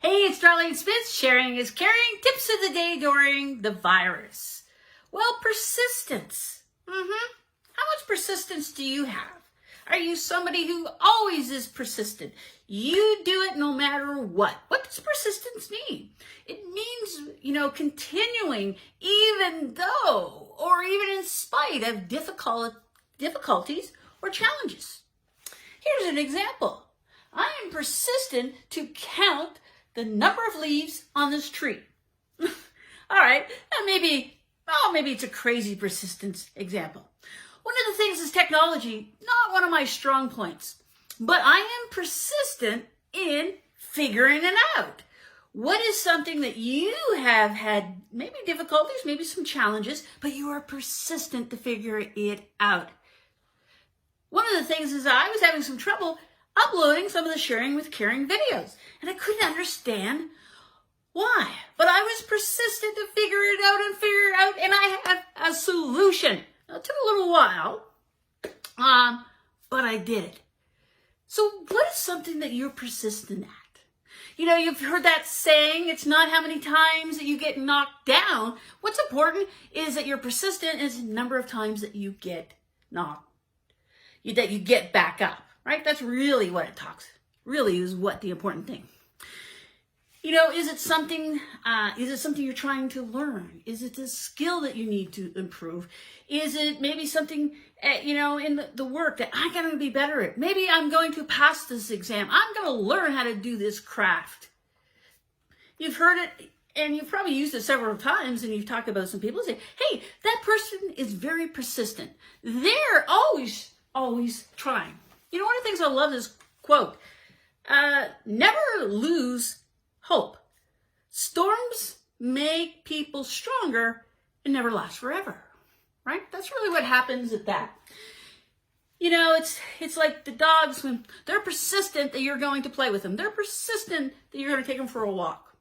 Hey, it's Darlene Smith. Sharing is caring. Tips of the day during the virus. Well, persistence. How much persistence do you have? Are you somebody who always is persistent? You do it no matter what. What does persistence mean? It means, continuing even though or even in spite of difficulties or challenges. Here's an example. I am persistent to count the number of leaves on this tree. All right, maybe it's a crazy persistence example. One of the things is technology, not one of my strong points, but I am persistent in figuring it out. What is something that you have had maybe difficulties, maybe some challenges, but you are persistent to figure it out? One of the things is I was having some trouble uploading some of the Sharing with Caring videos, and I couldn't understand why. But I was persistent to figure it out, and I have a solution. Now, it took a little while, but I did it. So what is something that you're persistent at? You've heard that saying, it's not how many times that you get knocked down. What's important is that you're persistent is the number of times that you get that you get back up. Right? That's really what it talks. Really is what the important thing. Is it something you're trying to learn? Is it a skill that you need to improve? Is it maybe something, in the work that I'm going to be better at? Maybe I'm going to pass this exam. I'm going to learn how to do this craft. You've heard it, and you've probably used it several times, and you've talked about some people say, hey, that person is very persistent. They're always trying. One of the things I love is quote, never lose hope. Storms make people stronger and never last forever, right? That's really what happens at that. It's like the dogs when they're persistent that you're going to play with them. They're persistent that you're going to take them for a walk,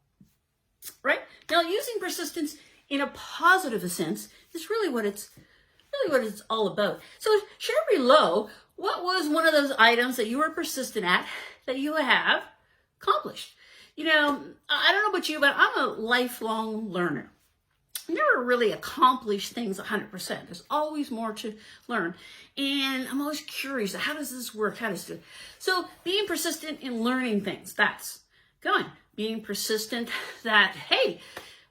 right? Now, using persistence in a positive sense is really what it's all about. So share below, what was one of those items that you were persistent at that you have accomplished? I don't know about you, but I'm a lifelong learner. I never really accomplish things 100%. There's always more to learn. And I'm always curious, how does this work? How does it? So being persistent in learning things, that's going. Being persistent that, hey,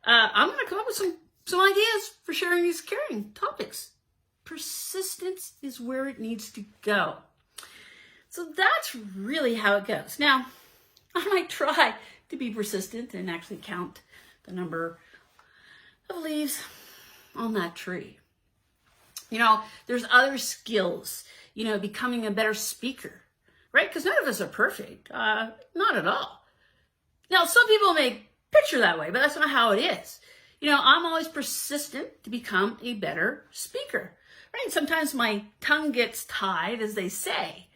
I'm going to come up with some ideas for sharing these caring topics. Persistence is where it needs to go. So that's really how it goes. Now, I might try to be persistent and actually count the number of leaves on that tree. There's other skills, becoming a better speaker, right? Because none of us are perfect, not at all. Now, some people may picture that way, but that's not how it is. I'm always persistent to become a better speaker. Right? Sometimes my tongue gets tied, as they say.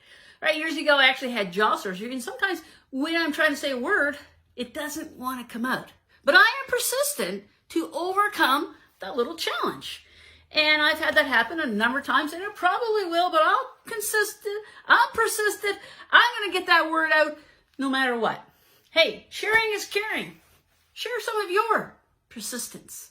Right? Years ago, I actually had jaw surgery, and sometimes when I'm trying to say a word, it doesn't want to come out. But I am persistent to overcome that little challenge. And I've had that happen a number of times, and it probably will, but I'm persistent. I'm going to get that word out no matter what. Hey, sharing is caring. Share some of your persistence.